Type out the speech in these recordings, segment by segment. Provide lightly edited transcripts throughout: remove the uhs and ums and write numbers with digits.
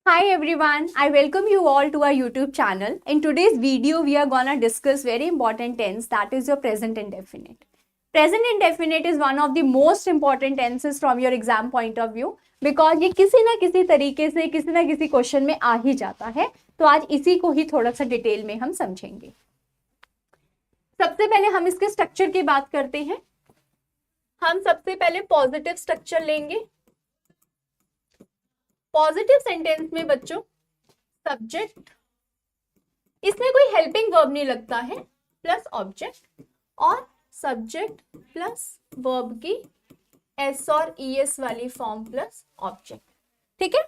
Hi everyone, I welcome you all to our YouTube channel. In today's video, we are gonna discuss very important tense, that is your present indefinite. Present indefinite is one of the most important tenses from your exam point of view because ये किसी ना किसी तरीके से किसी ना किसी question में आ ही जाता है। तो आज इसी को ही थोड़ा सा डिटेल में हम समझेंगे। सबसे पहले हम इसके स्ट्रक्चर की बात करते हैं। हम सबसे पहले पॉजिटिव स्ट्रक्चर लेंगे। पॉजिटिव सेंटेंस में बच्चों सब्जेक्ट, इसमें कोई हेल्पिंग वर्ब नहीं लगता है, प्लस ऑब्जेक्ट और सब्जेक्ट प्लस वर्ब की एस और ई एस वाली फॉर्म प्लस ऑब्जेक्ट। ठीक है,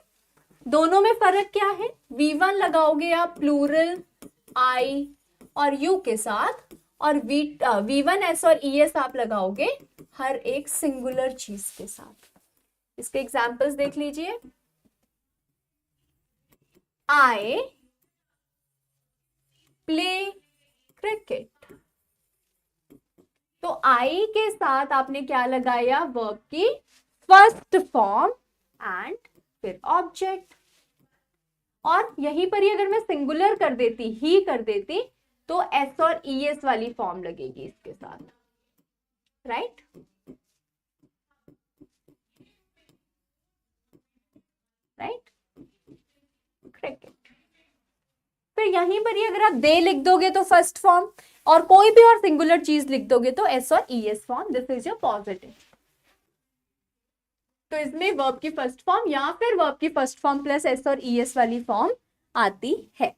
दोनों में फर्क क्या है? V1 लगाओगे आप प्लूरल आई और यू के साथ, और V1 एस और ई एस आप लगाओगे हर एक सिंगुलर चीज के साथ। इसके एग्जाम्पल्स देख लीजिए। आई प्ले क्रिकेट, तो आई के साथ आपने क्या लगाया? वर्ब की फर्स्ट फॉर्म एंड फिर ऑब्जेक्ट। और यहीं पर ही अगर मैं सिंगुलर कर देती, ही कर देती, तो एस और ई एस वाली फॉर्म लगेगी इसके साथ, राइट? Right, cricket. फिर यहीं पर ही अगर आप दे लिख दोगे तो फर्स्ट फॉर्म, और कोई भी और सिंगुलर चीज लिख दोगे तो एस और E S form. This is your positive. तो इसमें वर्ब की फर्स्ट फॉर्म या फिर वर्ब की फर्स्ट फॉर्म प्लस एस और ई एस वाली फॉर्म आती है।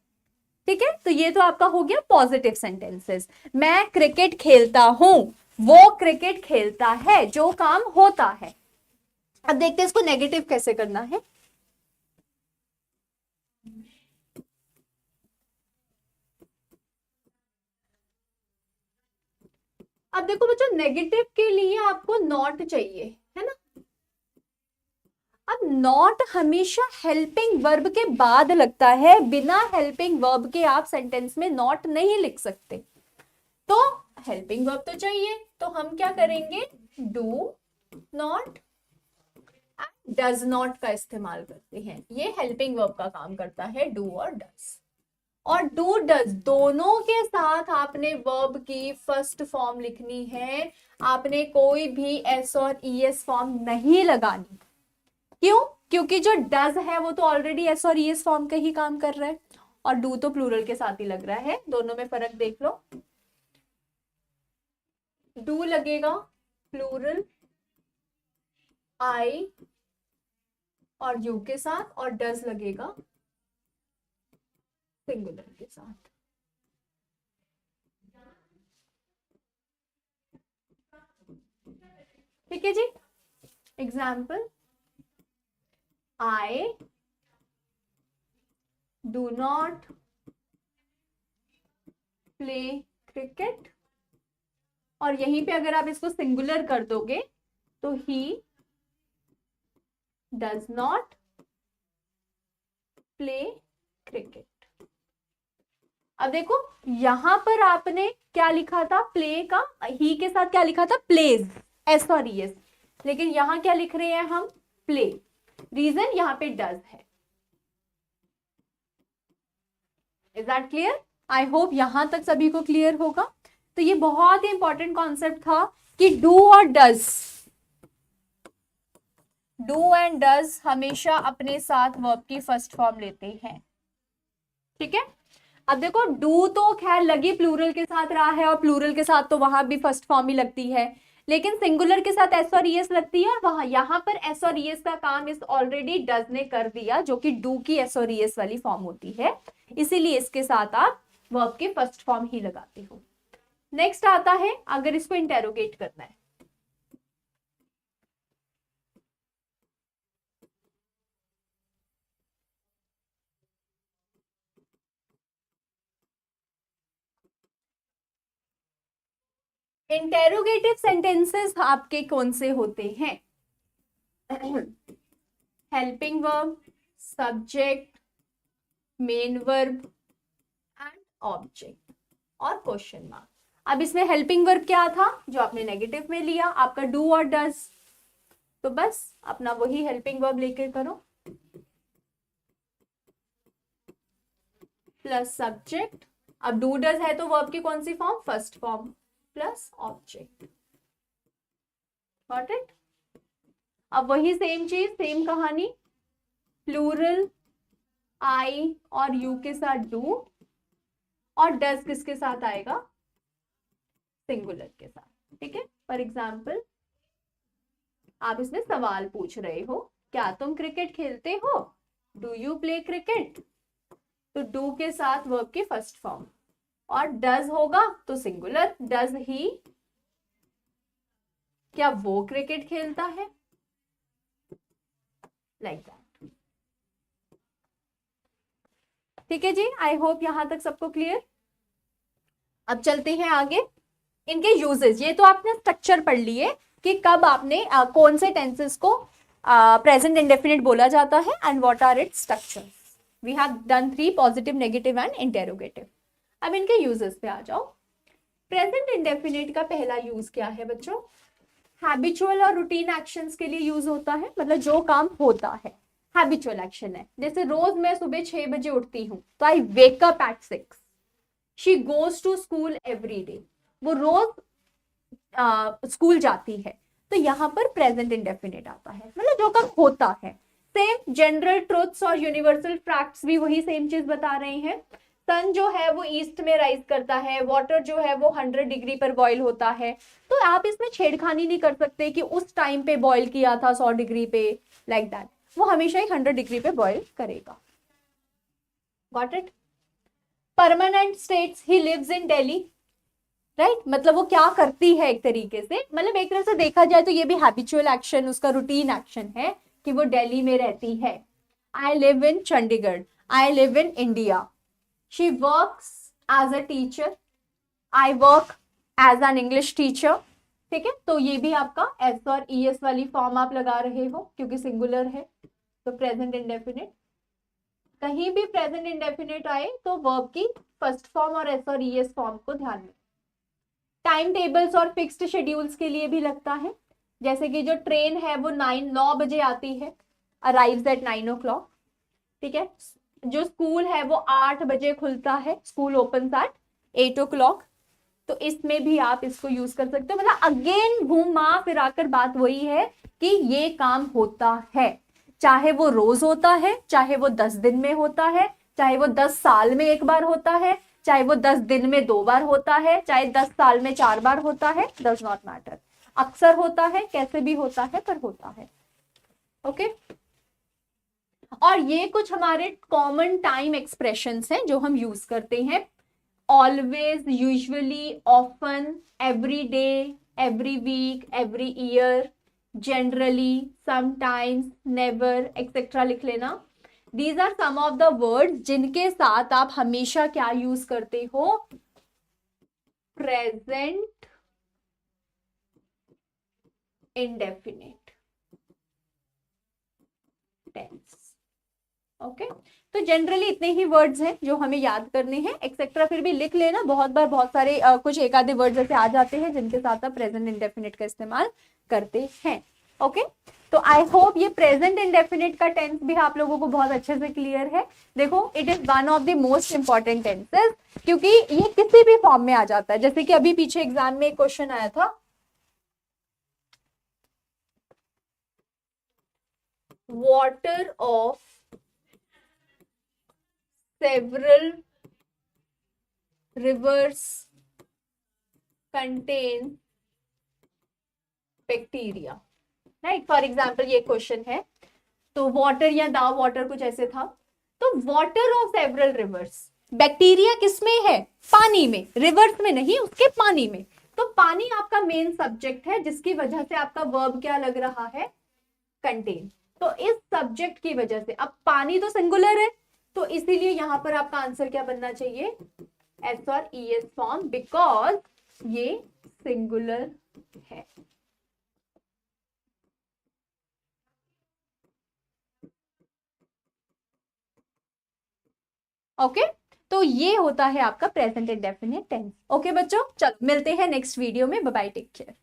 ठीक है, तो ये तो आपका हो गया पॉजिटिव सेंटेंसेस। मैं क्रिकेट खेलता हूं, वो क्रिकेट खेलता है, जो काम होता है। अब देखते हैं इसको नेगेटिव कैसे करना है। अब देखो बच्चों, नेगेटिव के लिए आपको नॉट चाहिए, है ना? अब नॉट हमेशा हेल्पिंग वर्ब के बाद लगता है, बिना हेल्पिंग वर्ब के आप सेंटेंस में नॉट नहीं लिख सकते। तो हेल्पिंग वर्ब तो चाहिए, तो हम क्या करेंगे? Do not and does not का इस्तेमाल करते हैं। ये हेल्पिंग वर्ब का काम करता है, डू और डज। और डू डज दोनों के साथ आपने वर्ब की फर्स्ट फॉर्म लिखनी है। आपने कोई भी एस और ई एस फॉर्म नहीं लगानी। क्यों? क्योंकि जो डज है वो तो ऑलरेडी एस और ई एस फॉर्म का ही काम कर रहा है, और डू तो प्लूरल के साथ ही लग रहा है। दोनों में फर्क देख लो। डू लगेगा प्लूरल आई और यू के साथ, और डज लगेगा सिंगुलर के साथ। ठीक है जी। Example, I do not play cricket, और यहीं पे अगर आप इसको सिंगुलर कर दोगे तो he does not play cricket. अब देखो, यहां पर आपने क्या लिखा था? प्ले का ही के साथ क्या लिखा था? प्लेज, एस और ई एस। लेकिन यहां क्या लिख रहे हैं हम? प्ले। रीजन यहां पे डज है। Is that clear? I hope यहां तक सभी को क्लियर होगा। तो ये बहुत ही इंपॉर्टेंट कॉन्सेप्ट था कि डू और डज, डू एंड डज हमेशा अपने साथ वर्ब की फर्स्ट फॉर्म लेते हैं। ठीक है, अब देखो डू तो खैर लगी प्लूरल के साथ रहा है, और प्लूरल के साथ तो वहां भी फर्स्ट फॉर्म ही लगती है, लेकिन सिंगुलर के साथ एस और ई एस लगती है, और वहां यहां पर एस और ई एस का काम इस ऑलरेडी डज ने कर दिया, जो कि डू की एस और ई एस वाली फॉर्म होती है। इसीलिए इसके साथ आप वर्ब के फर्स्ट फॉर्म ही लगाते हो। नेक्स्ट आता है, अगर इसको इंटेरोगेट करना है। इंटेरोगेटिव सेंटेंसेस आपके कौन से होते हैं? Helping verb, subject, main verb and object और क्वेश्चन मार्क। अब इसमें हेल्पिंग वर्ब क्या था जो आपने नेगेटिव में लिया? आपका डू और डज। तो बस अपना वही हेल्पिंग वर्ब लेकर करो। प्लस सब्जेक्ट, अब डू डज है तो वर्ब की कौन सी form, first form, plus object. Got it. अब वही सेम चीज, सेम कहानी, प्लूरल आई और यू के साथ डू, और डज किसके साथ आएगा, सिंगुलर के साथ। ठीक है, फॉर एग्जाम्पल आप इसमें सवाल पूछ रहे हो, क्या तुम क्रिकेट खेलते हो, डू यू प्ले क्रिकेट, तो डू के साथ वर्ब की फर्स्ट फॉर्म, और डज होगा तो सिंगुलर, डज ही, क्या वो क्रिकेट खेलता है, लाइक दैट। ठीक है जी, आई होप यहां तक सबको क्लियर। अब चलते हैं आगे, इनके यूजेस। ये तो आपने स्ट्रक्चर पढ़ लिए कि कब आपने कौन से टेंसेस को प्रेजेंट इंडेफिनिट बोला जाता है and what are its structures. We have done 3, positive, negative and interrogative. अब इनके यूजेस पे आ जाओ। प्रेजेंट इंडेफिनिट का पहला यूज क्या है बच्चों, हैबिचुअल और रूटीन एक्शंस के लिए यूज होता है, मतलब जो काम होता है, हैबिचुअल एक्शन है। जैसे रोज मैं सुबह 6 बजे उठती हूँ, तो I wake up at 6। She goes to school every day, वो रोज स्कूल जाती है, तो यहाँ पर प्रेजेंट इंडेफिनिट आता है, मतलब जो काम होता है। सेम जनरल ट्रुथ्स और यूनिवर्सल फैक्ट्स भी वही सेम चीज बता रहे हैं। सन जो है वो ईस्ट में राइज करता है, वाटर जो है वो 100 डिग्री पर बॉईल होता है, तो आप इसमें छेड़खानी नहीं कर सकते कि उस टाइम पे बॉईल किया था 100 डिग्री पे, लाइक दैट। वो हमेशा ही 100 डिग्री पे बॉईल करेगा। Got it. Permanent states, he lives in Delhi, right, मतलब वो क्या करती है एक तरीके से, मतलब एक तरह से देखा जाए तो ये भी हैबिचुअल एक्शन, उसका रूटीन एक्शन है कि वो दिल्ली में रहती है। I live in Chandigarh, I live in India. She works as a teacher, I work as an English teacher. ठीक है, तो ये भी आपका एस और ई एस वाली फॉर्म आप लगा रहे हो क्योंकि सिंगुलर है, तो प्रेजेंट इंडेफिनिट। कहीं भी प्रेजेंट इंडेफिनिट आए तो वर्ब की फर्स्ट फॉर्म और एस और ई एस फॉर्म को ध्यान में। टाइम टेबल्स और फिक्स्ड शेड्यूल्स के लिए भी लगता है, जैसे कि जो ट्रेन है वो 9 बजे आती है, अराइव्स एट 9 o'clock। ठीक है, जो स्कूल है वो 8 बजे खुलता है, स्कूल ओपन्स एट 8 o'clock। तो इसमें भी आप इसको यूज कर सकते हो, मतलब अगेन घूमा फिराकर बात वही है कि ये काम होता है, चाहे वो रोज होता है, चाहे वो 10 दिन में होता है, चाहे वो 10 साल में एक बार होता है, चाहे वो 10 दिन में 2 बार होता है, चाहे 10 साल में 4 बार होता है, डज नॉट मैटर। अक्सर होता है, कैसे भी होता है, पर होता है। ओके, और ये कुछ हमारे कॉमन टाइम एक्सप्रेशंस हैं जो हम यूज करते हैं। Always, usually, often, every day, every week, every year, generally, sometimes, never, etcetera लिख लेना। These are some of the words जिनके साथ आप हमेशा क्या यूज करते हो, प्रेजेंट इंडेफिनिट टेंस। ओके, तो जनरली इतने ही वर्ड्स हैं जो हमें याद करने हैं, एक्सेट्रा फिर भी लिख लेना, बहुत बार बहुत सारे कुछ एक आधे वर्ड ऐसे आ जाते हैं जिनके साथ आप प्रेजेंट इंडेफिनिट का इस्तेमाल करते हैं। ओके, तो आई होप ये प्रेजेंट इंडेफिनिट का टेंस भी आप लोगों को बहुत अच्छे से क्लियर है। देखो, it is one of the most important tenses, क्योंकि ये किसी भी फॉर्म में आ जाता है। जैसे कि अभी पीछे एग्जाम में एक क्वेश्चन आया था, water of several reverse contain bacteria, right. For example ये क्वेश्चन है, तो वाटर या द वाटर कुछ ऐसे था, तो water of several reverse, bacteria किसमें है, पानी में, रिवर्स में नहीं, उसके पानी में। तो पानी आपका मेन सब्जेक्ट है, जिसकी वजह से आपका वर्ब क्या लग रहा है, कंटेन। तो इस सब्जेक्ट की वजह से, अब पानी तो सिंगुलर है, तो इसीलिए यहां पर आपका आंसर क्या बनना चाहिए, एस और ई एस फॉर्म, बिकॉज ये सिंगुलर है। ओके, तो ये होता है आपका प्रेजेंट इंडेफिनिट टेंस। ओके बच्चों, चलो मिलते हैं नेक्स्ट वीडियो में, बाय बाय, टेक केयर।